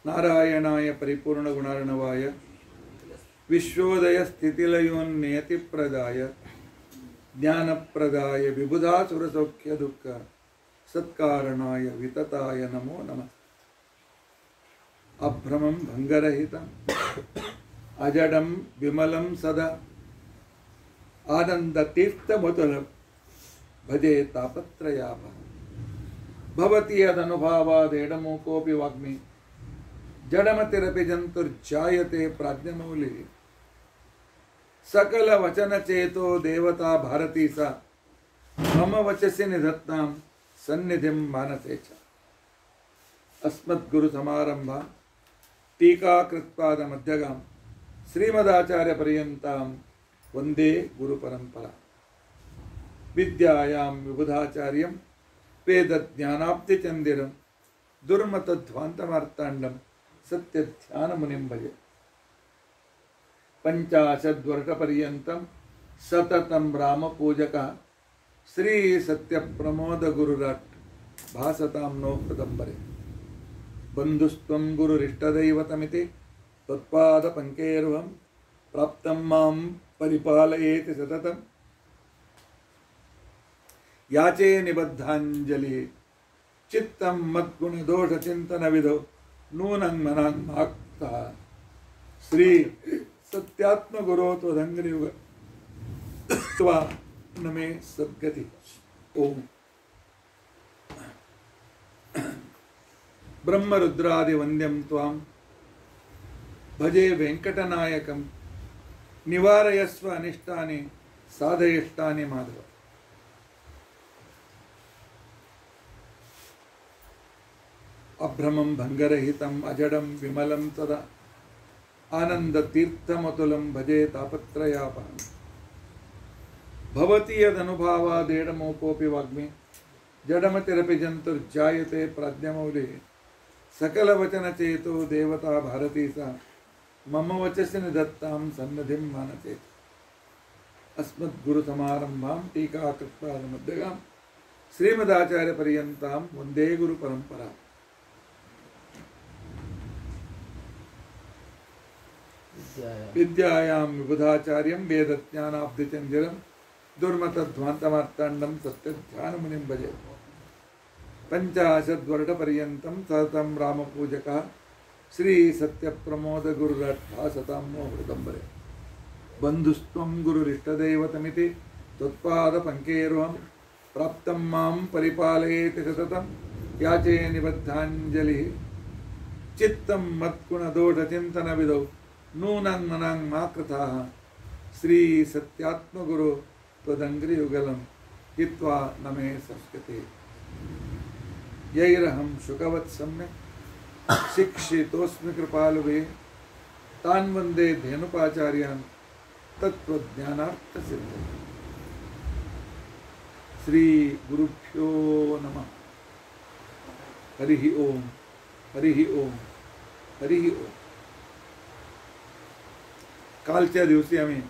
नारायणाय परिपूर्णगुणार्णवाय विश्वोदयस्थितिलयोन्नियतिप्रदाय ज्ञानप्रदाय विबुधासुरसौख्यदुःख सत्कारणाय वितताय नमो नमः। अभ्रमं भङ्गरहितम् अजडं विमलं सदा आनन्दतीर्थमतुलं भजे तापत्रयापहं। भवति यदनुभावादेडमूकोऽपि वाग्मी जडमतिरपि जन्तुर्जायते प्राज्ञमौलिः। सकलवचनचेतो देवता भारती सा मम वचसि निधत्तां सन्निधिं मानसे च। अस्मद्गुरुसमारम्भां टीकाकृत्पादमध्यगां श्रीमदाचार्यपर्यन्तां वन्दे गुरुपरम्परां। विद्यायां विबुधाचार्यं वेदज्ञानाब्धिचन्दिरं दुर्मतध्वान्तमार्ताण्डं सत्यध्यानमुनिं भजे। पञ्चाशद्वर्षपर्यन्तं सततं रामपूजकः श्रीसत्यप्रमोदगुरुराट् भासतां नो हृदम्बरे। बन्धुस्त्वं गुरुरिष्टदैवतमिति त्वत्पादपङ्केरुहं प्राप्तं मां परिपालयेति सततं। याचे निबद्धाञ्जलिः चित्तं मद्गुणदोषचिन्तनविधौ नूनं मनां माक्तः। श्री सत्यात्मगुरो त्वदङ्घ्रियुग त्वा नमे सद्गति। ओम ब्रह्मरुद्रादिवन्द्यं त्वां भजे वेङ्कटनायकं। निवारयस्व अनिष्टानि साधयिष्टानि माधव। अभ्रमं भङ्गरहितम् अजडं विमलं सदा आनन्दतीर्थमतुलं भजे तापत्रयापहं। भवति यदनुभावादेडमूकोऽपि वाग्मी जडमतिरपि जन्तुर्जायते प्राज्ञमौलिः। सकलवचनचेतो देवता भारती सा मम वचसि निधत्तां सन्निधिं मानसे। अस्मद्गुरुसमारम्भां टीकाकृत्पादमध्यगां श्रीमदाचार्यपर्यन्तां वन्दे गुरुपरम्पराम्। विद्यायां विबुधाचार्यं वेदज्ञानाब्धिचन्दिरं दुर्मतध्वान्तमार्ताण्डं सत्यध्यानमुनिं भजे। पञ्चाशद्वर्षपर्यन्तं सततं रामपूजकः श्रीसत्यप्रमोदगुरुराट् भासतां नो हृदम्बरे। बन्धुस्त्वं गुरुरिष्टदैवतमिति त्वत्पादपङ्केरुहं प्राप्तं मां परिपालयेति सततं। याचे निबद्धाञ्जलिः चित्तं मद्गुणदोषचिन्तनविधौ नूनं मनां मा कृताः। श्री सत्यात्मगुरो त्वदङ्घ्रियुगलं हित्वा नमे संस्कृते। यैरहं शुकवत् सम्यक् शिक्षितोऽस्मि कृपालुभिः तान् वन्दे धेनुकाचार्यान् तत्त्वज्ञानार्थसिद्धये। श्री गुरुभ्यो नमः। हरिः ओम हरिः ओम हरिः ओम। कालच्या दिवशी आम्ही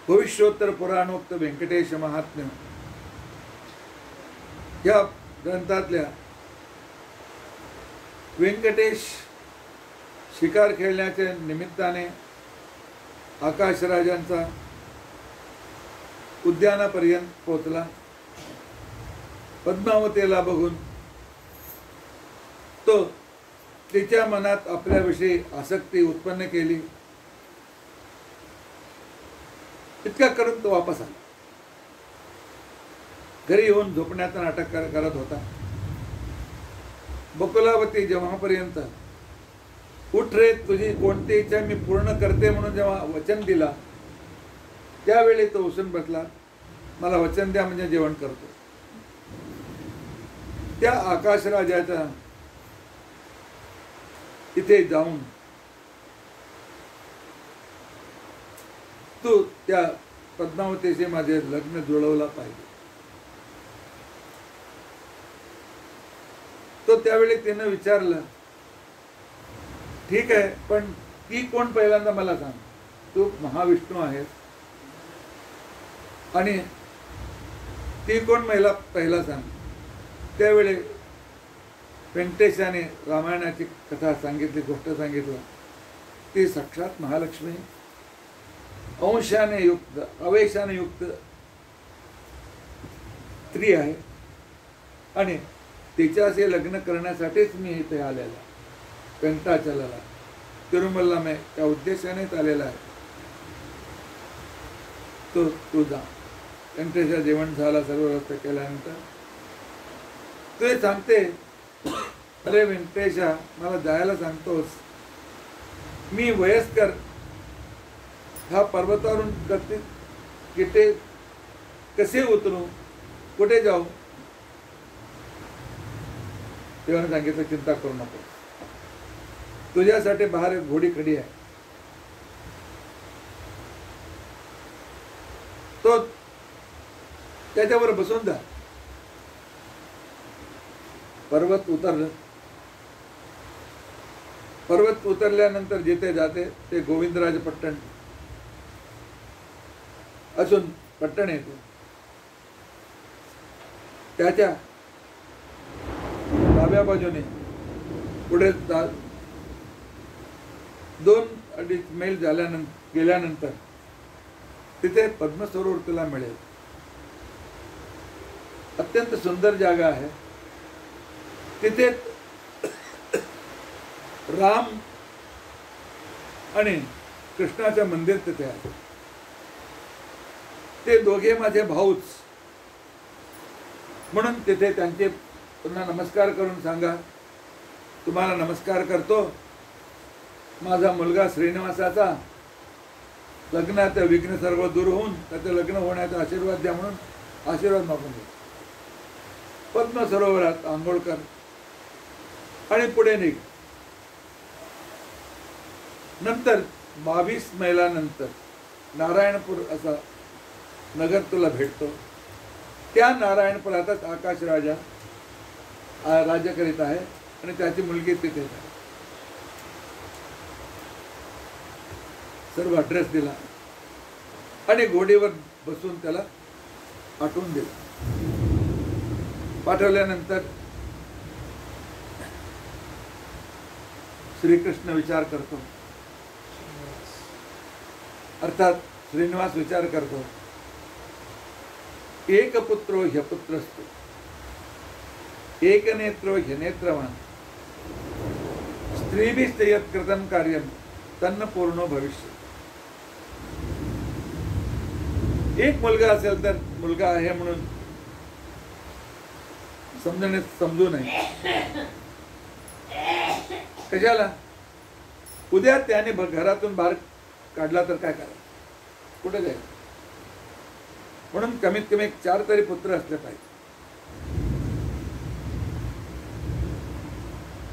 भविष्योत्तर पुराणोक्त व्यंकटेश महात्म्य या ग्रंथातल्या व्यंकटेश शिकार खेळण्याच्या निमित्ताने आकाशराजांचा उद्यानापर्यंत पोहोचला। पद्मावतीला बघून तो तिच्या मनात आपल्याविषयी आसक्ती उत्पन्न केली। इतका करून तो वापस आला। घरी येऊन झोपण्याचं नाटक करत होता। बकुलावती जेव्हापर्यंत उठ रे तुझी कोणती इच्छा मी पूर्ण करते म्हणून जेव्हा वचन दिला त्यावेळी तो उसून बसला। मला वचन द्या म्हणजे जेवण करतो। त्या आकाशराजाच्या इथे जाऊन तू त्या पद्मावतीशी माझे लग्न जुळवला पाहिजे। तो त्यावेळी तिने विचारलं ठीक आहे पण ती कोण पहिल्यांदा मला सांग। तू महाविष्णू आहेस आणि ती कोण महिला पहिला सांग। त्यावेळी व्यंकटेशाने रामायणाची कथा सांगितली, गोष्ट सांगितलं, ती साक्षात महालक्ष्मी अंशाने युक्त, अवेशाने युक्त स्त्री आहे आणि तिच्याशी लग्न करण्यासाठीच मी इथे आलेला, व्यंकटाचलाला तिरुमल्ला में त्या उद्देशानेच आलेला आहे. तो तू जा. व्यंकटेशा जेवण झाला, सर्व व्यवस्था केल्यानंतर ते सांगते, अरे व्यंकटेशा, मला जायला सांगतोस, मी वयस्कर, हा पर्वतावरून किती कसे उतरू, कुठे जाऊ? तेव्हा सांगितलं, चिंता करू नको, तुझ्यासाठी बाहेर एक घोडी खडी आहे, तो त्याच्यावर बसून जा. पर्वत उतरलं. पर्वत उतरल्यानंतर जिथे जाते ते गोविंदराज पट्टण असून पट्टण येतो. त्याच्या डाव्या बाजूने पुढे 2-2.5 मैल गेल्यानंतर तिथे पद्मसरोवर तुला मिळेल. अत्यंत सुंदर जागा आहे. तिथे राम आणि कृष्णाचं मंदिर तिथे आहे. ते दोघे माझे भाऊच, म्हणून तिथे त्यांचे पुन्हा नमस्कार करून सांगा, तुम्हाला नमस्कार करतो, माझा मुलगा श्रीनिवासाचा लग्नाचं विघ्न सर्व दूर होऊन त्याचं लग्न होण्याचा आशीर्वाद द्या म्हणून आशीर्वाद मागून घे. पद्म सरोवरात आंघोळ कर आणि पुढे निघ. नंतर 22 मैलानंतर नारायणपूर असा नगर तुला भेटतो. त्या नारायणपुरातच आकाश राजा राज्य करीत आहे आणि त्याची मुलगी तिथे आहे. सर्व ॲड्रेस दिला आणि घोडीवर बसून त्याला पाठवून दिला. पाठवल्यानंतर श्रीकृष्ण विचार करतो, अर्थात श्रीनिवास विचार करतो, एक पुत्रो ह्यपुत्रस्तु एक नेत्रो ह्यनेत्रवान स्त्रीभिश्च यत् कृतं कार्यं तन्न पूर्णो भविष्य. एक मुलगा असेल तर मुलगा आहे म्हणून समजू नये. कशाला? उद्या त्याने घरातून बाहेर काढला तर काय करायचं, कुठे जाईल? म्हणून कमीत कमी 4 तरी पुत्र असले पाहिजे.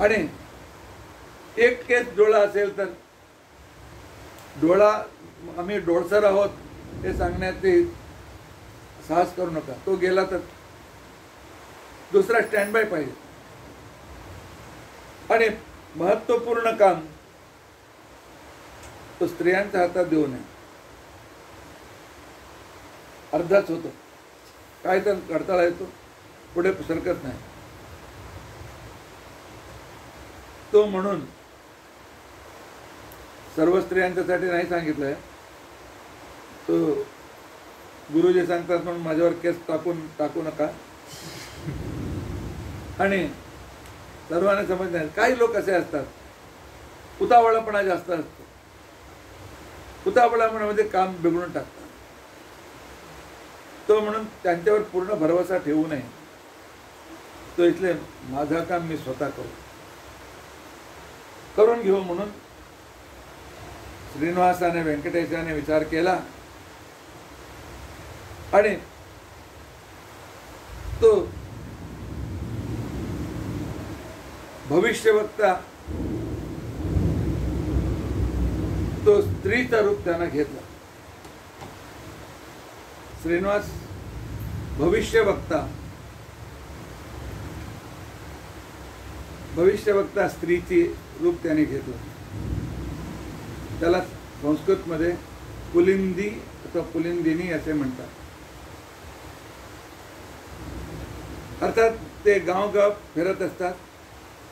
आणि एक केस डोळा असेल तर डोळा आम्ही डोळसर आहोत हे सांगण्याचे साहस करू नका. तो गेला तर दुसरा स्टँड बाय पाहिजे. आणि महत्वपूर्ण काम तो स्त्रियांच्या हातात देऊ नये. अर्धाच होतो, काय तर अडथळा येतो, पुढे सरकत नाही. तो म्हणून सर्व स्त्रियांच्यासाठी नाही सांगितलंय. तो गुरुजी सांगतात म्हणून माझ्यावर केस टाकू नका. आणि सर्वांना समज नाही. काही लोक असे असतात, उतावळापणा जास्त असतो. उतावळापणामध्ये काम बिघडून टाकतात. तो म्हणून त्यांच्यावर पूर्ण भरवसा ठेवू नये. तो इथले माझा काम मी स्वतः करून घेऊ म्हणून श्रीनिवासाने व्यंकटेशाने विचार केला आणि तो भविष्यवक्ता तो स्त्रीचा रूप त्यानं घेतला. श्रीनिवास भविष्यवक्ता स्त्रीची रूप त्याने घेतलं. त्याला संस्कृतमध्ये पुलिंदी अथवा पुलिंदिनी असे म्हणतात. अर्थात ते गावगाव फिरत असतात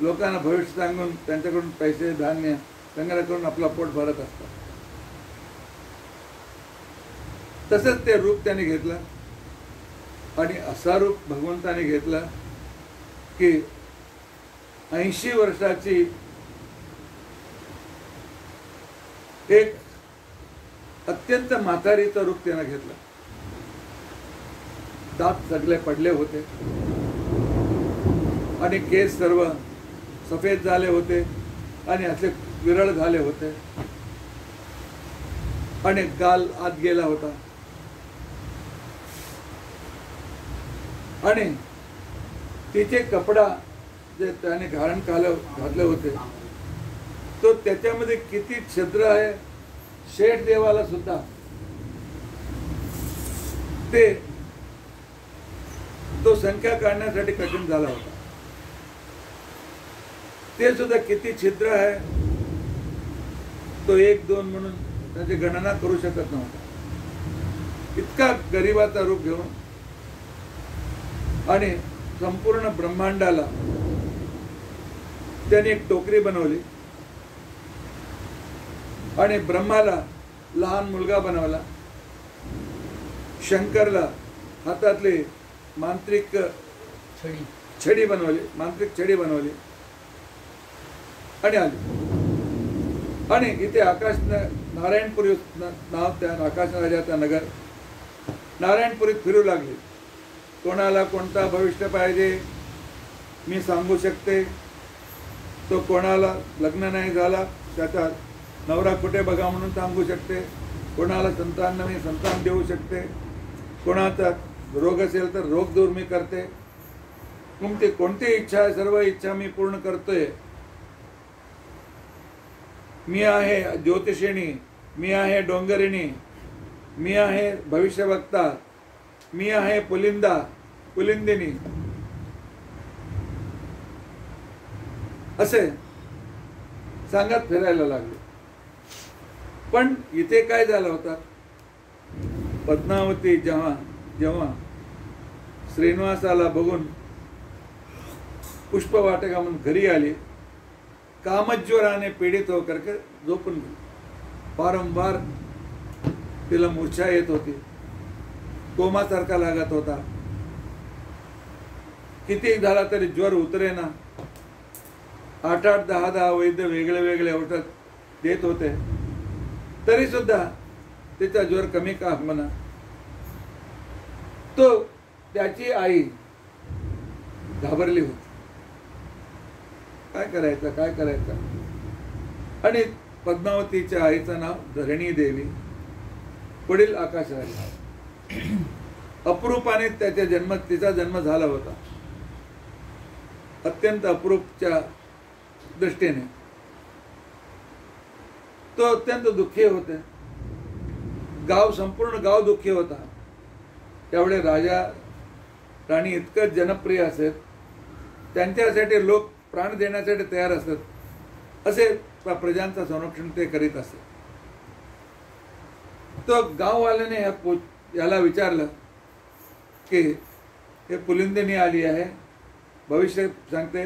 लोकांना भविष्य सांगून त्यांच्याकडून पैसे धान्य संग्रह करून आपला पोट भरत असतात. तसंच ते रूप त्याने घेतलं आणि असा रूप भगवंताने घेतला की 80 वर्षाची एक अत्यंत म्हातारीचं रूप त्यानं घेतलं. दात सगळे पडले होते आणि केस सर्व सफेद झाले होते आणि असे विरळ झाले होते आणि गाल आत गेला होता आणि तिचे कपडा जे त्याने घातले होते तो त्याच्यामध्ये किती छिद्र आहे शेठ देवाला सुद्धा तो संख्या काढण्यासाठी कठीण झाला होता. ते सुद्धा किती छिद्र आहे तो 1-2 म्हणून त्याची गणना करू शकत नव्हता. इतका गरिबाचा रूप घेऊन आणि संपूर्ण ब्रह्मांडाला त्याने एक टोकरी बनवली आणि ब्रह्माला लहान मुलगा बनवला, शंकरला हातातले मांत्रिक छडी बनवली आणि आली. आणि इथे आकाश नारायणपुरी नाव त्या आकाश राजाचा नगर नारायणपुरीत फिरू लागले. कोणाला कोणता भविष्य पाहिजे मी सांगू शकते. तो कोणाला लग्न नाही झाला त्याचा नवरा कुठे बघा म्हणून सांगू शकते. कोणाला संतान नाही संतान देऊ शकते. कोणाचा रोग असेल तर रोग दूर मी करते. तुमची कोणती इच्छा आहे सर्व इच्छा मी पूर्ण करतोय. मी आहे ज्योतिषिणी, मी आहे डोंगरिणी, मी आहे भविष्यवक्ता, मी आहे पुलिंदिनी असे सांगत फिरायला लागले. पण इथे काय झालं होतं पद्मावती जेव्हा श्रीनिवासाला बघून पुष्पवाटिका म्हणून घरी आली कामज्वराने पीडित होकर के झोपून गेली. वारंवार तिला मूर्छा येत होती, कोमासारखा लागत होता. किती झाला तरी ज्वर उतरेना. 8-8, 10-10 वैद्य वेगळे वेगळे औषध देत होते तरी सुद्धा तिचा ज्वर कमी का होईना. तो त्याची आई घाबरली होती. काय करायचं. आणि पद्मावतीच्या आईचं नाव धरणी देवी, पुढील आकाश राजा. अप्रूपाने तिचा जन्म झाला होता. अत्यंत अप्रूपच्या दृष्टीने तो अत्यंत दुःखी होते. संपूर्ण गाव दुःखी होता. त्यावेळे राजा राणी इतकं जनप्रिय असत, त्यांच्यासाठी लोक प्राण देण्यासाठी तयार असतात. असे प्रजांचं संरक्षण ते करीत असत. तो गाववाल्याने याला विचारलं की हे पुलिंदिनी आली आहे, भविष्य सांगते,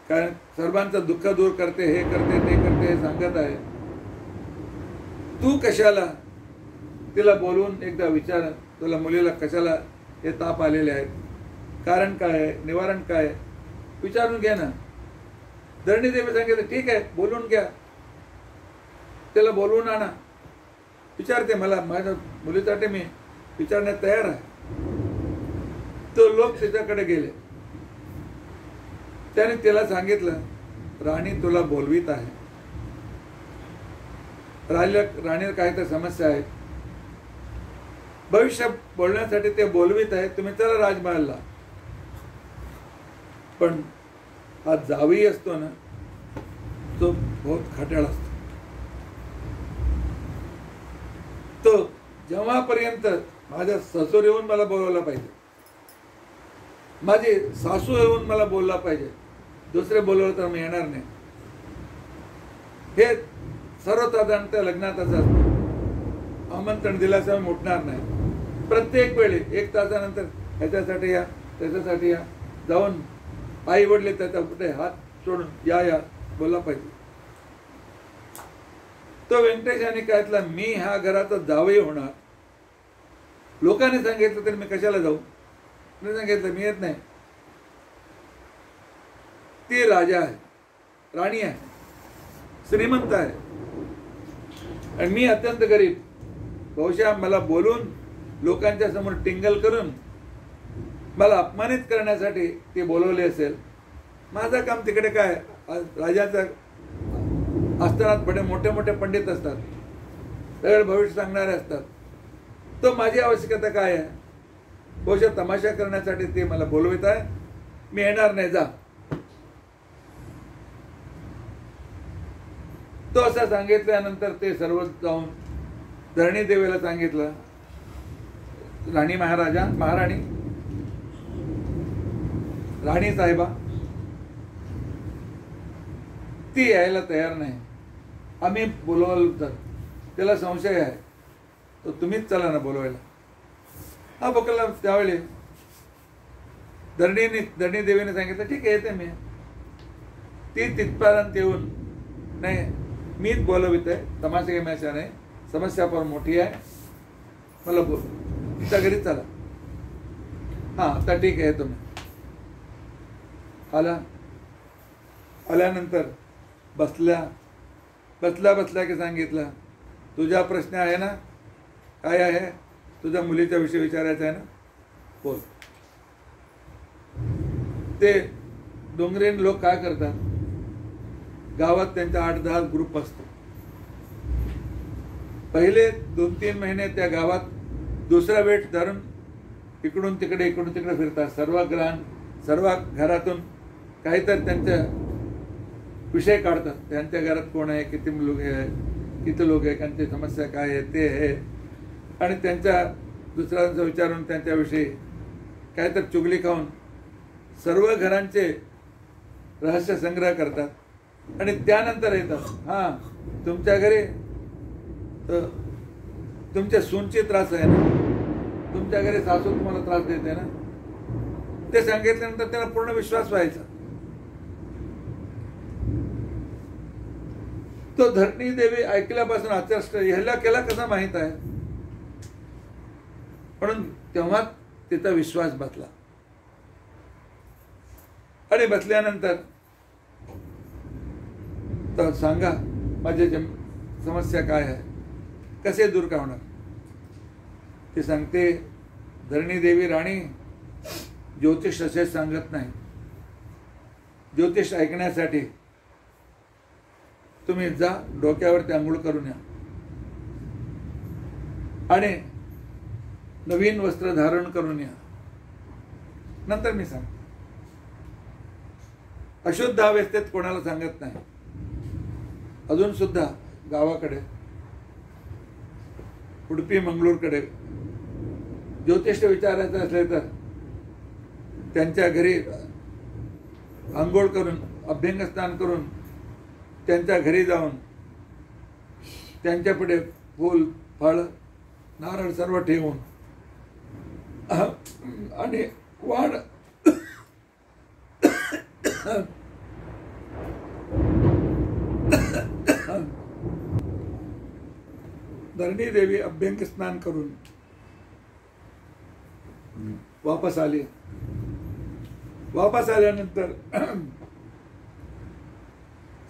कारण सर्वांचं दुःख दूर करते, हे करते ते करते हे सांगत आहे. तू कशाला तिला बोलून एकदा विचार, तुला मुलीला कशाला हे ताप आलेले आहेत, कारण काय आहे, निवारण काय आहे, विचारून घ्या ना. धरणी देवी सांगितलं ठीक आहे बोलून घ्या, त्याला बोलवून आणा, विचारते मला, माझ्या मुलीसाठी मी विचारण्यात तयार आहे. तो लोक तिच्याकडे गेले. त्याने तिला सांगितलं राणी तुला बोलवीत आहे, राणीला काहीतरी समस्या आहे, भविष्य बोलण्यासाठी ते बोलवीत आहे, तुम्ही चला राजमहालला. पण हा जावई असतो ना तो बहुत खट्याळ असतो. तो जेव्हापर्यंत माझ्या सासूर येऊन मला बोलवला पाहिजे, माझी सासू येऊन मला बोलला पाहिजे, दुसरे बोलवलं तर मी येणार नाही. हे सर्वसाधारणतः लग्नात असं असतं. आमंत्रण दिल्याशिवाय मी उठणार नाही. प्रत्येक वेळी 1 तासानंतर ह्याच्यासाठी या त्याच्यासाठी या जाऊन आई वडले त्याच्या कुठे हात सोडून या बोलला पाहिजे. तो व्यंकटेश आणि कायतला मी ह्या घराचा जावई होणार. लोकांनी सांगितलं तरी मी कशाला जाऊ. मी सांगितलं मी येत नाही. ती राजा आहे, राणी आहे, श्रीमंत आहे आणि मी अत्यंत गरीब. बहुशा मला बोलून लोकांच्या समोर टिंगल करून मला अपमानित करण्यासाठी ते बोलवले असेल. माझं काम तिकडे काय. राजाचा आस्थानात बडे मोठे मोठे पंडित असतात, सगळे भविष्य सांगणारे असतात. तो माझी आवश्यकता काय आहे. बहुशा तमाशा करण्यासाठी ते मला बोलवित आहे. मी येणार नाही, जा. तो असं सांगितल्यानंतर ते सर्व जाऊन धरणी देवीला सांगितलं. राणी साहेबा ती यायला तयार नाही. आम्ही बोलवलं तर त्याला संशय आहे, तर तुम्हीच चला ना बोलवायला. हा बघला. त्यावेळी धरणी देवीने सांगितलं ठीक आहे येते मी. ती तिथपर्यंत येऊन नाही मीच बोलवित आहे, तमाशा घेण्याच्या नाही, समस्या फार मोठी आहे, मला बोल तिच्या घरी चला. हा आता ठीक आहे तुम्ही. आल्यानंतर बसल्या की सांगितलं तुझा प्रश्न आहे ना, काय आहे, तुझ्या मुलीच्या विषयी विचारायचा आहे ना, बोल. ते डोंगरेन लोक काय करतात, गावात त्यांचा 8-10 ग्रुप असतो. पहिले 2-3 महिने त्या गावात दुसरा वेट धरून इकडून तिकडे फिरतात. सर्व घरातून काहीतरी त्यांच्या विषय काढतात. त्यांच्या घरात कोण आहे, किती लोक आहे, त्यांची समस्या काय आहे ते आहे, आणि त्यांच्या दुसऱ्यांचं विचारून त्यांच्याविषयी काहीतरी चुगली खाऊन सर्व घरांचे रहस्य संग्रह करतात. आणि त्यानंतर येतात. हा तुमच्या घरी तुमच्या सूनची त्रास आहे ना, तुमच्या घरी सासू तुम्हाला त्रास देते ना, ते सांगितल्यानंतर त्याला पूर्ण विश्वास व्हायचा. तो धरणी देवी ऐकल्यापासून आचर्ष ह्याला केला कसा माहित आहे, म्हणून तेव्हा तिचा विश्वास बसला. आणि बसल्यानंतर तर सांगा माझी समस्या काय आहे, कसे दूर का होणार. ते सांगते धरणी देवी राणी ज्योतिष असे सांगत नाही. ज्योतिष ऐकण्यासाठी तुम्ही जा, डोक्यावरती आंघोळ करून या आणि नवीन वस्त्र धारण करून या, नंतर मी सांग. अशुद्ध अवस्थेत कोणाला सांगत नाही. अजून सुद्धा गावाकडे उडपी मंगळूरकडे ज्योतिष विचारायचं असले तर त्यांच्या घरी आंघोळ करून अभ्यंग स्नान करून त्यांच्या घरी जाऊन त्यांच्यापुढे फूल फळ नारळ सर्व ठेवून आणि वाण धरणी देवी अभ्यंग स्नान करून वापस आली. वापस आल्यानंतर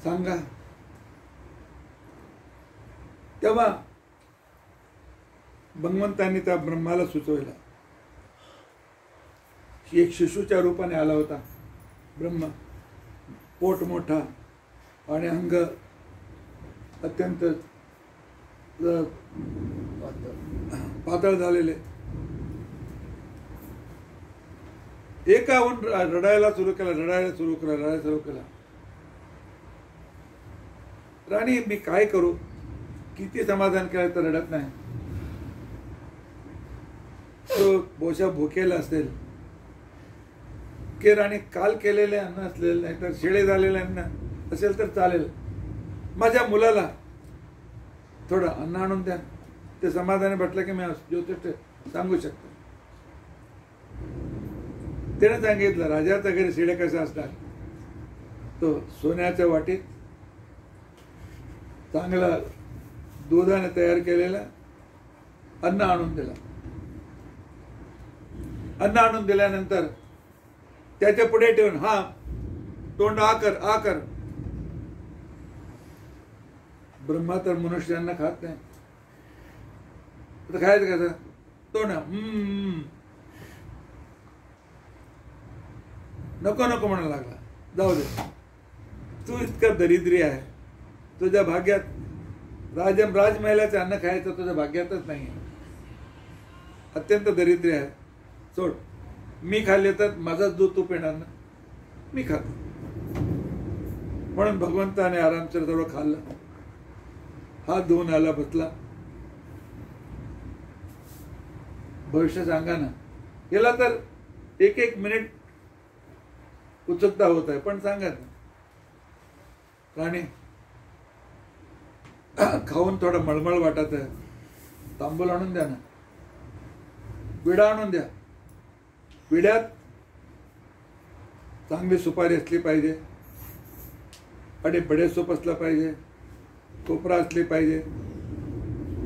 सांगा तेव्हा भगवंतांनी त्या ब्रह्माला सुचवला. एक शिशूच्या रूपाने आला होता ब्रह्मा, पोट मोठा आणि अंग अत्यंत पातळ झालेले. एकाहून रडायला सुरू केला. राणी मी काय करू, किती समाधान केलं तर रडत नाही. तो बहुशा भुकेला असेल की राणी काल केलेले अन्न असलेले नाही तर शिळे झालेले अन्न असेल तर चालेल, माझ्या मुलाला थोडं अन्न आणून द्या. ते समाधानी म्हटलं की मी ज्योतिष सांगू शकतो. त्याने सांगितलं राजाच्या घरी शिळे कसे असतात, तो सोन्याच्या वाटीत चांगला दुधाने तयार केलेला अन्न आणून दिला. अन्न आणून दिल्यानंतर त्याच्या पुढे ठेवून, हा तोंड आ कर. ब्रह्मा तर मनुष्यांना खात नाही, तर खायचं कसं? तोंड नको म्हणायला लागला. जाऊ दे, तू इतका दरिद्री आहे, तुझ्या भाग्यात राजमहालाचे अन्न खायचं तुझ्या भाग्यातच नाही, अत्यंत दरिद्री आहे. सोड, मी खाल्ले तर माझाच दूध तू पिणार ना, मी खातो. म्हणून भगवंताने आरामशीर जवळ खाल्लं, हात धुवून आला, बसला. भविष्य सांगा ना, याला तर एक मिनिट उत्सुकता होत आहे, पण सांगा ना. राणी खाऊन थोडं मळमळ वाटत आहे, तांबूल आणून द्या ना, विडा आणून द्या. विड्यात चांगली सुपारी असली पाहिजे, आणि बडेसोप असला पाहिजे, कोपरा असले पाहिजे,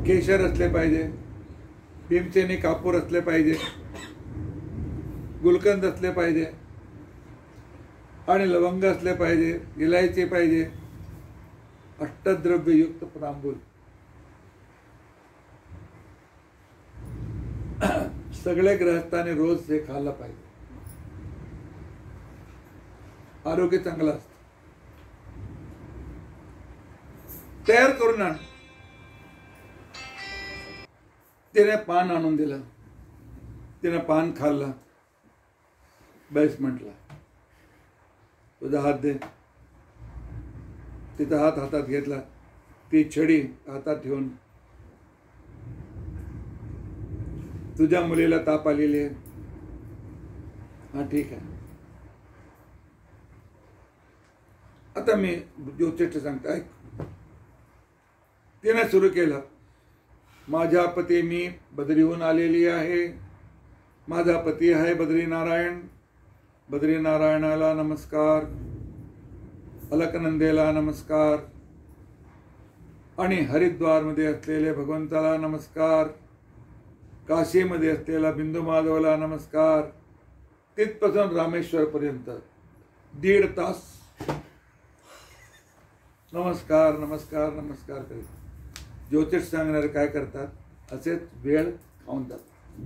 केशर असले पाहिजे, भीमसेनी कापूर असले पाहिजे, गुलकंद असले पाहिजे, आणि लवंग असले पाहिजे, इलायची पाहिजे, अष्टद्रव्ययुक्त तांबूल. सगळे गृहस्थाने रोज हे खाल्लं पाहिजे, आरोग्य चांगलं असतं. तयार करून आण. तिने पान आणून दिलं, तिने पान खाल्लं. बैस म्हटला, तुझा हात दे. तिचा हात हातात घेतला, ती छडी हातात ठेवून, तुझ्या मुलीला ताप आलेली आहे. हा ठीक आहे, आता मी ज्योतिष सांगतो, ऐक. तिने सुरू केलं, माझ्या पती मी बद्रीहून आलेली आहे. माझा पती आहे बद्रीनारायण. बद्रीनारायणाला नमस्कार, अलकनंदेला नमस्कार, आणि हरिद्वारमध्ये असलेले भगवंताला नमस्कार, काशीमध्ये असलेला बिंदू माधवला नमस्कार. तिथपासून रामेश्वर पर्यंत 1.5 तास नमस्कार नमस्कार नमस्कार करीत. ज्योतिष सांगणारे काय करतात, असेच वेळ खाऊन जातात.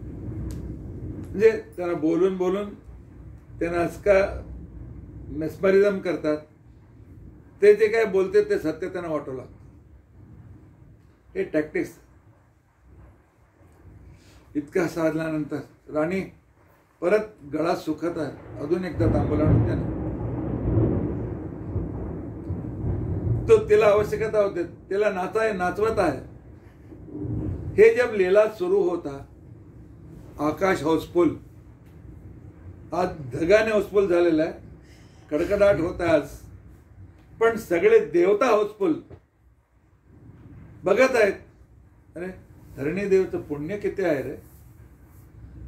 म्हणजे त्यांना बोलून त्यांना असं का मेस्मरिझम करतात, ते जे काय बोलते ते सत्य त्यांना वाटू लागतं. हे टॅक्टिक्स. इतका साधल्यानंतर राणी परत गळा सुखत आहे, अजून एकदा तांबूल आणून त्याने. तो तिला आवश्यकता होते, तिला नाचवत आहे. हे जब लीला सुरू होता, आकाश हाऊसफुल, आज ढगाने हाऊसफुल झालेला आहे, कडकडाट होत आहे आज, पण सगळे देवता हाऊसफुल बघत आहेत. अरे धरणी देवचं पुण्य किती आहे रे.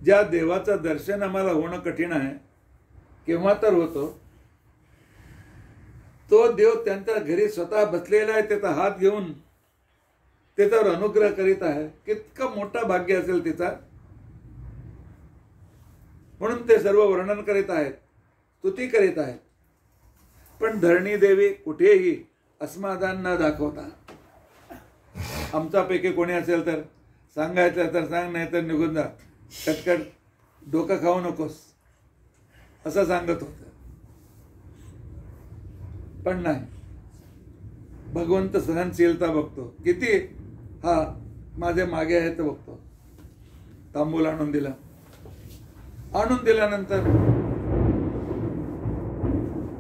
ज्या देवाचं दर्शन आम्हाला होणं कठीण आहे, केव्हा तर होतो, तो देव त्यांच्या घरी स्वतः बसलेला आहे, त्याचा हात घेऊन त्याच्यावर अनुग्रह करीत आहे. कितकं मोठं भाग्य असेल तिचा. म्हणून ते सर्व वर्णन करीत आहेत, स्तुती करीत आहेत. पण धरणी देवी कुठेही अस्मादान न दाखवता, आमच्यापैकी कोणी असेल तर सांगायचं तर सांग, नाही तर निघून जा, कटकट डोकं खाऊ नकोस, असं सांगत होतं. पण नाही, भगवंत सहनशीलता बघतो. किती हा माझ्या मागे आहे तर बघतो. तांबूल आणून दिला. आणून दिल्यानंतर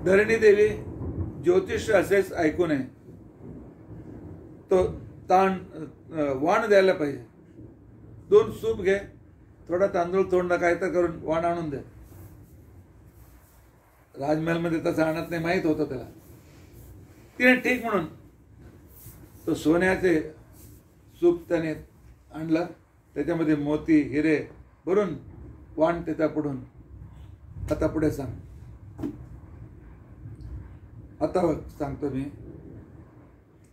धरणी देवी ज्योतिष असेच ऐकू नये, तो वाण द्यायला पाहिजे. 2 सूप घे, थोडा तांदूळ तोंड काय तर करून वाण आणून दे. राजमहलमध्ये तसं आणत नाही, माहीत होतं त्याला. तिने ठीक म्हणून तो सोन्याचे सूप त्याने आणला, त्याच्यामध्ये मोती हिरे भरून वाण त्याच्या पुढून. आता पुढे सांग. आता सांगतो मी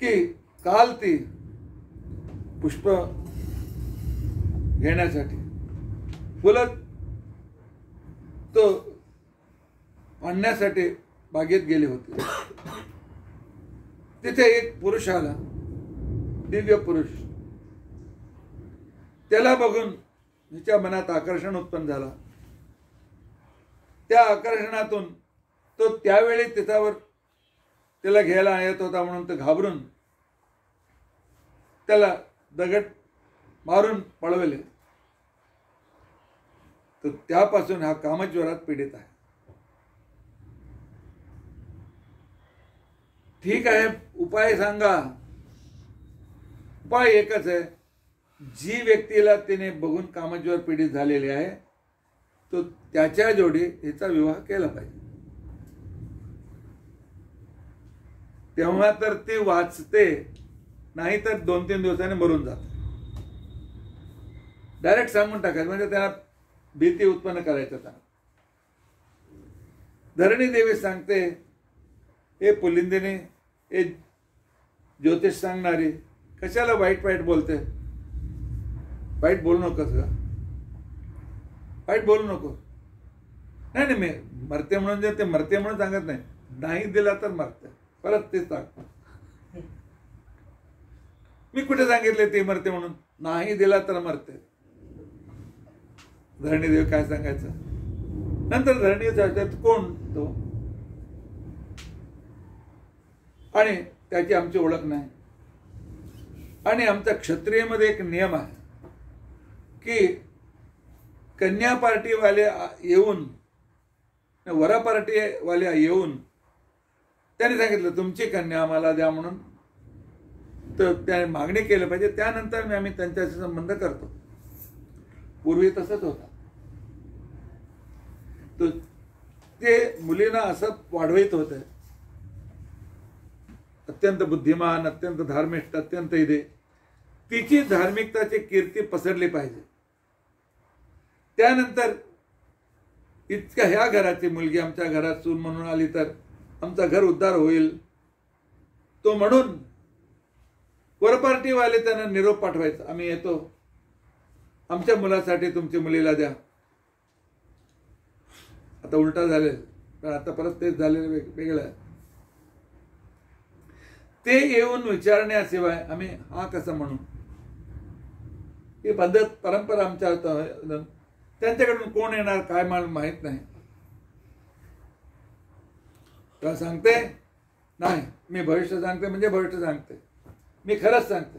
की काल ती पुष्प घेण्यासाठी बोलत तो आणण्यासाठी बागेत गेले होते. तिथे एक पुरुष आला, दिव्य पुरुष. त्याला बघून तिच्या मनात आकर्षण उत्पन्न झाला. त्या आकर्षणातून तो त्यावेळी त्याला घ्यायला येत होता म्हणून तो घाबरून त्याला दगड मारून पळवले. तर त्यापासून हा कामज्वरात पीडित आहे. ठीक आहे, उपाय सांगा. उपाय एकच आहे. जी व्यक्तीला तिने बघून कामज्वर पीडित झालेली आहे तो त्याच्या जोडी हिचा विवाह केला पाहिजे. तेव्हा तर ती वाचते, नाही तर 2-3 दिवसांनी मरून जाते. डायरेक्ट सांगून टाकायचं, म्हणजे त्याला भीती उत्पन्न करायचं. त्याला धरणी देवी सांगते, हे पुलिंदिनी, हे ज्योतिष सांगणारी, कशाला वाईट वाईट बोलते. वाईट बोलू नकोस का, वाईट बोलू नको. नाही नाही, मी मरते म्हणून जे ते मरते म्हणून सांगत नाही. नाही दिला तर मरते, परत तेच सांग. मी कुठे सांगितले ते मरते म्हणून? नाही दिला तर मरते. धरणीदेव काय सांगायचं? नंतर धरणी कोण तो, आणि त्याची आमची ओळख नाही. आणि आमच्या क्षत्रियमध्ये एक नियम आहे की कन्या पार्टीवाले येऊन, वरा पार्टीवाले येऊन त्याने सांगितलं तुमची कन्या आम्हाला द्या म्हणून, तर त्याने मागणी केलं पाहिजे. त्यानंतर आम्ही त्यांच्याशी संबंध करतो. पूर्वी तसंच होता. तर ते मुलींना असं वाढवित होतं, अत्यंत बुद्धिमान, अत्यंत धार्मिक, अत्यंत इथे. तिची धार्मिकताची कीर्ती पसरली पाहिजे. त्यानंतर इतक्या ह्या घराची मुलगी आमच्या घरात सून म्हणून आली तर आमचा घर उद्धार होईल, तो म्हणून वरपार्टीवाले त्यांना निरोप पाठवायचा, आम्ही येतो, आमच्या मुलासाठी तुमची मुलीला द्या. आता उलटा झालेलं, पण आता परत तेच झालेलं वेगळं आहे. ते येऊन विचारण्याशिवाय आम्ही हा कसं म्हणू? ही पद्धत परंपरा आमच्या त्यांच्याकडून कोण येणार काय मला माहित नाही. तेव्हा सांगते, नाही मी भविष्य सांगते म्हणजे भविष्य सांगते. मी खरंच सांगते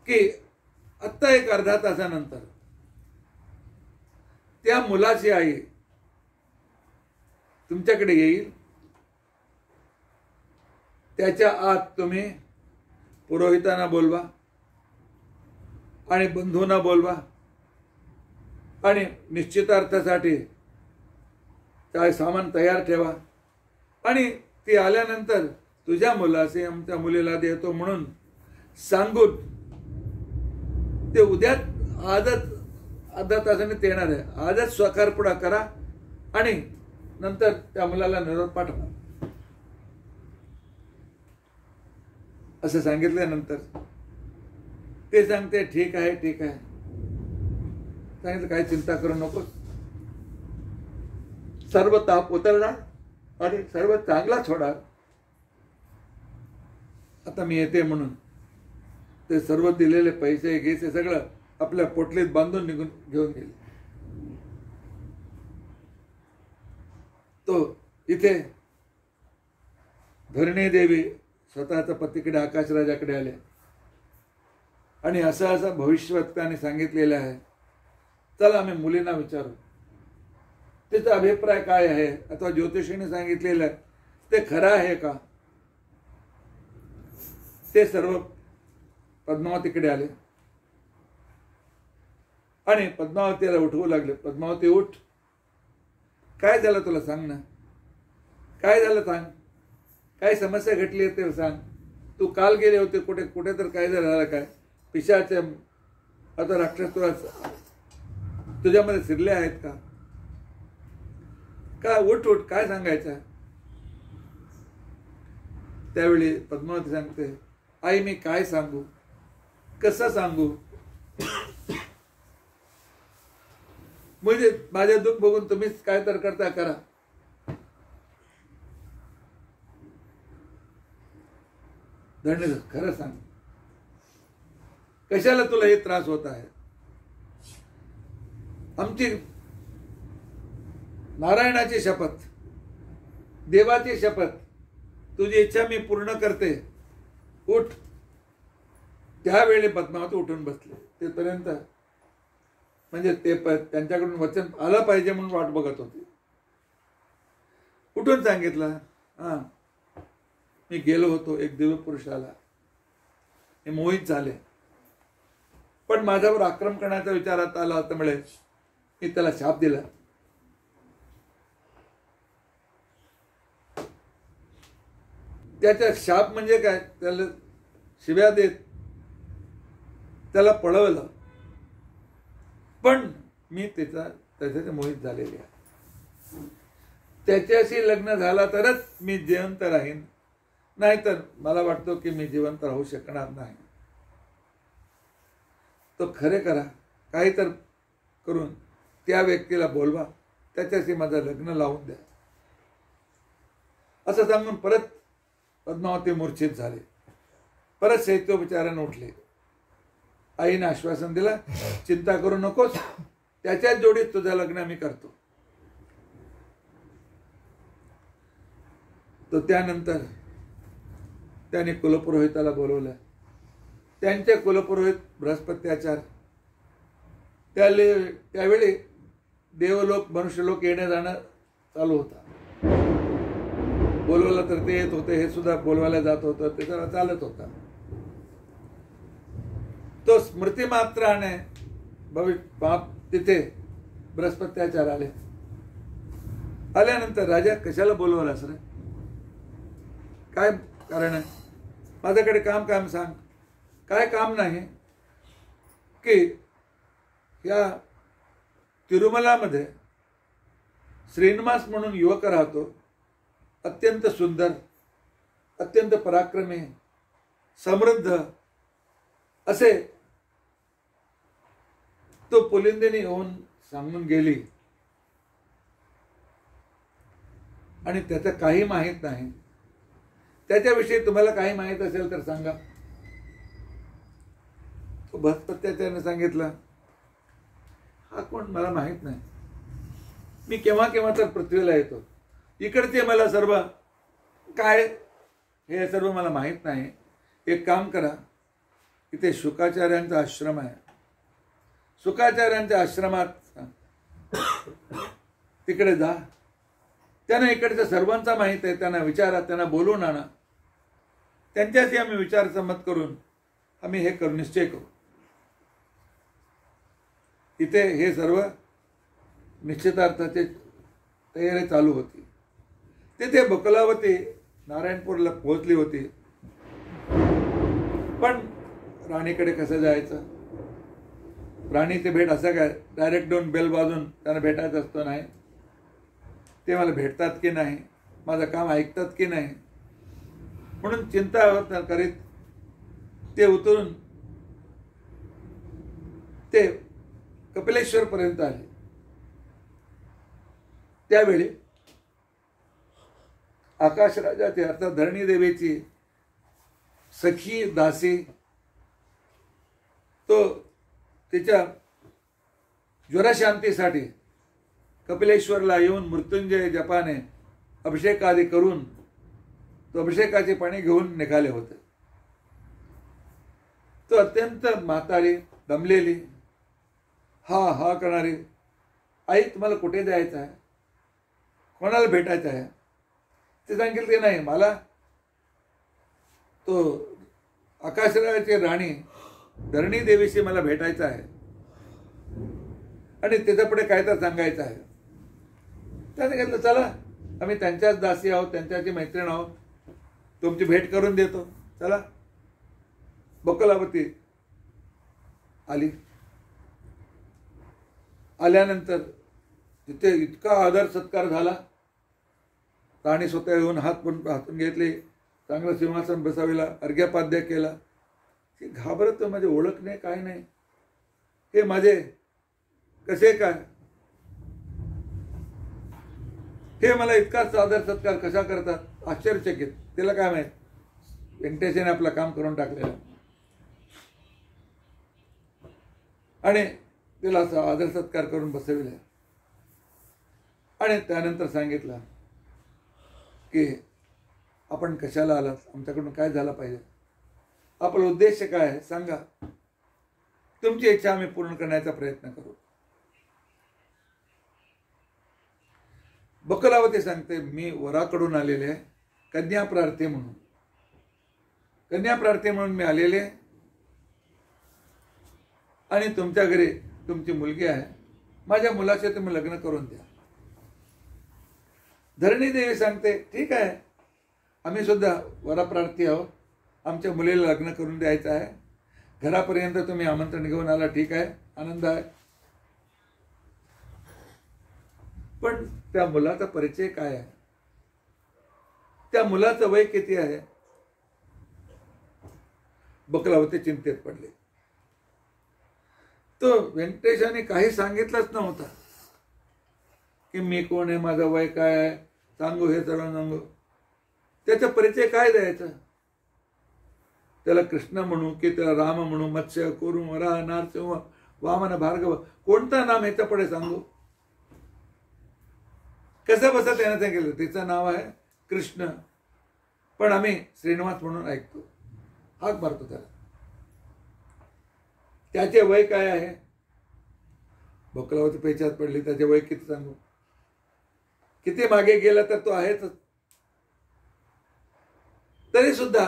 की आत्ता एक अर्धा तासानंतर त्या मुलाची आई तुमच्याकडे येईल. त्याच्या आत तुम्ही पुरोहितांना बोलवा आणि बंधूंना बोलवा आणि निश्चितार्थासाठी काय सामान तयार ठेवा. आणि ती आल्यानंतर तुझ्या मुलाचे आमच्या मुलीला देतो म्हणून सांगून ते उद्या आजच अर्धा तासाने ते येणार आहे. आजच स्वकारपुडा करा आणि नंतर त्या मुलाला निरोप पाठवा. असं सांगितल्यानंतर ते सांगते ठीक आहे ठीक आहे. सांगितलं काही चिंता करू नको, सर्व ताप उतरणार आणि सर्व चांगलाच होणार. आता मी येते म्हणून ते सर्व दिलेले पैसे घ्यायचे सगळं आपल्या पोटलीत बांधून निघून घेऊन गेले. तो इथे धरणी देवी स्वतःच्या पतीकडे आकाशराजाकडे आले आणि असं असं भविष्यवक्त्याने सांगितलेलं आहे, चला आम्ही मुलींना विचारू तिचा अभिप्राय काय आहे, अथवा ज्योतिषीने सांगितलेलं आहे ते खरं आहे का. ते सर्व पद्मावतीकडे आले आणि पद्मावतीला उठवू लागले. पद्मावती उठ, काय झालं तुला सांग ना, काय झालं सांग, काय समस्या घडली ते सांग. तू काल गेले होते कुठे कुठे तर काय झालं, काय पिशाचे आता राक्षस तुला तुझ्यामध्ये शिरले आहेत का, काय उठ उठ काय सांगायचं. त्यावेळी पद्मावती सांगते, आई मी काय सांगू, कसं सांगू, म्हणजे माझे दुःख बघून तुम्हीच काय तर करता करा. धन्य खरं सांग, कशाला तुला हे त्रास होत आहे. आमची नारायणाची शपथ, देवाची शपथ, तुझी इच्छा मी पूर्ण करते, उठ. त्यावेळी पद्मावती उठून बसले. तेपर्यंत म्हणजे ते त्यांच्याकडून वचन आलं पाहिजे म्हणून वाट बघत होते. उठून सांगितलं, हा मी गेलो होतो, एक दिव्य पुरुष आला, हे मोहित झाले, पण माझ्यावर आक्रमण करण्याचा विचारात आला, त्यामुळे मी त्याला शाप दिला. त्याचा शाप म्हणजे काय, त्याला शिव्या देत त्याला पळवलं, पण मी त्याच्याचे मोहित झालेले आहे. त्याच्याशी लग्न झाला तरच मी जिवंत राहीन, नाहीतर मला वाटतो की मी जिवंत राहू शकणार नाही. तो खरे करा, काही तर करून त्या व्यक्तीला बोलवा, त्याच्याशी माझं लग्न लावून द्या. असं सांगून परत पद्मावती मूर्छित झाले. परत शैत्योपचाराने उठले. आईने आश्वासन दिलं, चिंता करू नकोस, त्याच्याच जोडीत तुझं लग्न मी करतो. तो त्यानंतर त्याने कुलपुरोहिताला बोलवलं. त्यांचे कुलपुरोहित बृहस्पत्याचार, त्यावेळी देवलोक मनुष्यलोक येणं जाणं चालू होता. बोलवलं तर ते येत होते, हे सुद्धा बोलवायला जात होतं, ते सगळं चालत होता. तो स्मृती मात्राने बाप तिथे बृहस्पत्याचार आले. आल्यानंतर, राजा कशाला बोलवलास रे, काय कारण आहे, माझ्याकडे काम सांग. काय काम नाही की या तिरुमलामध्ये श्रीनिवास म्हणून युवक राहतो, अत्यंत सुंदर, अत्यंत पराक्रमी, समृद्ध असे. तो पुलिंदिनी येऊन सांगून गेली आणि त्याचं काही माहीत नाही. त्याच्याविषयी तुम्हाला काही माहीत असेल तर सांगा. तो बृहस्पत्याचार्याने सांगितलं, हा कोण मला माहीत नाही, मी केव्हा केव्हा तर पृथ्वीला येतो, इकडचे मला सर्व काय हे सर्व मला माहीत नाही. एक काम करा, इथे शुकाचार्यांचा आश्रम आहे, शुकाचार्यांच्या आश्रमात तिकडे जा. त्यांना इकडच्या सर्वांचा माहीत आहे, त्यांना विचारा, त्यांना बोलवून आणा. त्यांच्याशी आम्ही विचार संमत करून आम्ही हे करू, निश्चय करू. इथे हे सर्व निश्चितार्थाची तयारी चालू होती. तिथे बकुलावती नारायणपूरला पोहोचली होती. पण राणीकडे कसं जायचं, राणीची भेट असं काय डायरेक्ट जाऊन बेल वाजून त्यांना भेटायचं असतो नाही. ते मला भेटतात की नाही, माझं काम ऐकतात की नाही, म्हणून चिंता करीत ते उतरून ते कपिलेश्वर पर्यंत आले. त्यावेळी आकाशराजाची अर्थात धरणी देवीची सखी दासी, तो तिच्या ज्वरशांतीसाठी कपिलेश्वरला येऊन मृत्युंजय जपाने अभिषेक आदी करून तो अभिषेकाचे पाणी घेऊन निघाले होते. तो अत्यंत म्हातारी, दमलेली, हा करणारी, आई तुम्हाला कुठे जायचं आहे, कोणाला भेटायचं आहे. ते सांगितलं की नाही, मला तो आकाशराजाची राणी धरणी देवीशी मला भेटायचं आहे आणि त्याच्या पुढे काय तर सांगायचं आहे. त्याने सांगितलं, चला आम्ही त्यांच्याच दासी आहोत, त्यांच्याची मैत्रीण आहोत, तुमची भेट करून देतो, चला. बकुलावती आली. आल्यानंतर तिथे इतका आदर सत्कार झाला. राणी स्वतः येऊन हातून घेतले, चांगलं सिंहासन बसाविला, अर्घ्यपाद्य केला. ती घाबरत माझे ओळख नाही, काय नाही. हे माझे कसे काय, हे मला इतका सादर सत्कार कसा करतात, आश्चर्यचकित. तिला काय माहित, व्यंकटेशाने आपलं काम करून टाकलेलं. आणि तिला असा आदर सत्कार करून बसविले. आणि त्यानंतर सांगितलं की आपण कशाला आलात, आमच्याकडून काय झालं पाहिजे, आपला उद्देश काय आहे सांगा, तुमची इच्छा आम्ही पूर्ण करण्याचा प्रयत्न करू. बकलावती सांगते, मी वराकडून आलेले आहे, कन्या प्रार्थी म्हणून. कन्या प्रार्थी म्हणून मी आलेले, आणि तुमच्या घरी तुमची मुलगी आहे, माझ्या मुलाचे तुम्ही लग्न करून द्या. धरणी देवी सांगते, ठीक आहे, आम्ही सुद्धा वरप्रार्थी आहोत, आमच्या मुलीला लग्न करून द्यायचं आहे, घरापर्यंत तुम्ही आमंत्रण घेऊन आला, ठीक आहे, आनंद आहे. पण त्या मुलाचा परिचय काय आहे, त्या मुलाचं वय किती आहे. बकलावती चिंतेत पडले. तो व्यंकटेशाने काही सांगितलंच नव्हता की मी कोण आहे, माझं वय काय आहे, सांगू हे सर्व सांगू. त्याचा परिचय काय द्यायचा. त्याला कृष्ण म्हणू की त्याला राम म्हणू, मत्स्य, कुरु, वराह, नारसिंह, वामन, भार्गव, कोणतं नाम याच्या पुढे सांगू. कसं बसा त्याने सांगितलं, तिचं नाव आहे कृष्ण, पण आम्ही श्रीनिवास म्हणून ऐकतो, हाक मारतो त्याला. त्याचे वय काय आहे. बकलावती पेचात पडली, त्याचे वय किती सांगू, किती मागे गेला तर तो आहेच. तरी सुद्धा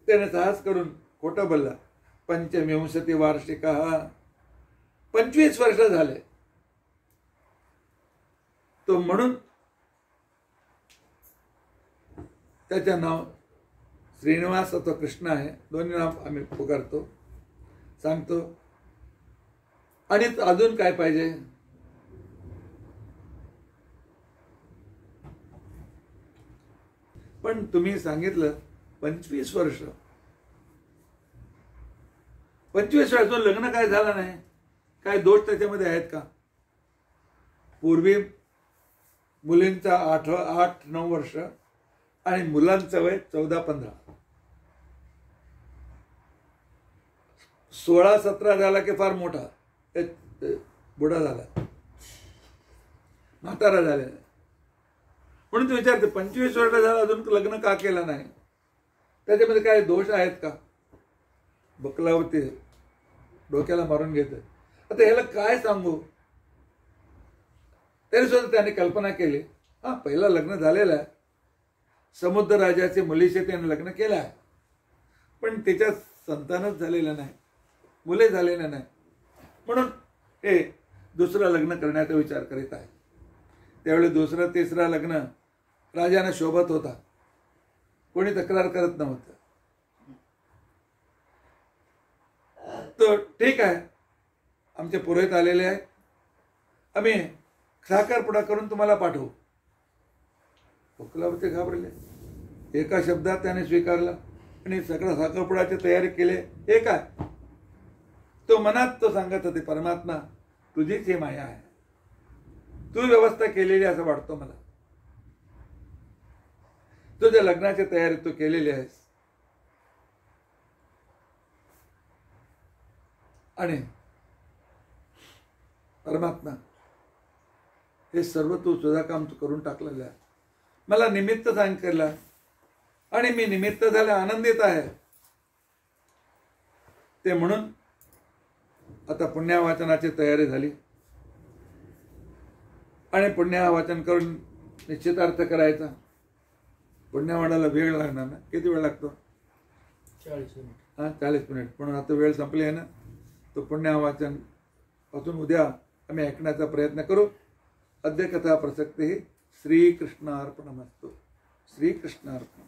त्याने साहस करून खोटं बोलला. 25 वार्षिका, 25 वर्ष झाले. तो म्हणून त्याचं नाव श्रीनिवास अथवा कृष्ण आहे, दोन्ही नाव आम्ही पुकारतो, सांगतो. आणि अजून काय पाहिजे. पण तुम्ही सांगितलं 25 वर्ष, 25 वर्षातून लग्न काय झालं नाही, काय दोष त्याच्यामध्ये आहेत का. पूर्वी मुलींचा 8-9 वर्ष आणि मुलांचं वय 14-15, 16-17 झाला की फार मोठा बुडा झाला, म्हातारा झाला. म्हणून तू विचारते 25 वर्ष झाला अजून लग्न का केलं नाही, त्याच्यामध्ये काय दोष आहेत का. बकलावती डोक्याला मारून घेत. आता ह्याला काय सांगू. तरी सुद्धा त्याने कल्पना केली, हा पहिला लग्न झालेलं आहे, समुद्र राजाचे मुलीशी त्याने लग्न केलं आहे, पण त्याच्या संतानच झालेलं नाही, मुले झालेलं नाही, म्हणून हे दुसरं लग्न करण्याचा विचार करीत आहे. त्यावेळी दुसरं तिसरं लग्न राजाने शोभत होता, कोणी तक्रार करत नव्हतं. तर ठीक आहे, आमचे पुरोहित आलेले आहेत, आम्ही साखरपुडा करून तुम्हाला पाठवू. बकलावती घाबरले. एका शब्दात त्याने स्वीकारला आणि सगळं साखरपुड्याची तयारी केली. हे काय, तो मनात तो सांगत होते, परमात्मा तुझीच ही माया आहे, तू व्यवस्था केलेली असं वाटतो मला, तुझ्या लग्नाची तयारी तू केलेली आहेस. आणि परमात्मा हे सर्व तू तुझं काम तू करून टाकलेलं आहे, मला निमित्त सांगितलं आणि मी निमित्त झाले आनंदित आहे. ते म्हणून आता पुण्यावाचनाची तयारी झाली आणि पुण्यावाचन करून निश्चितार्थ करायचा. पुण्यावाडाला वेळ लागणार ना, किती वेळ लागतो. 40 मिनिट. हां 40 मिनिट. म्हणून आता वेळ संपली आहे ना, तो पुण्यावाचन पासून उद्या आम्ही ऐकण्याचा प्रयत्न करू. अद्य कथा प्रसक्ती श्रीकृष्णार्पणमस्तु. श्रीकृष्णार्पण.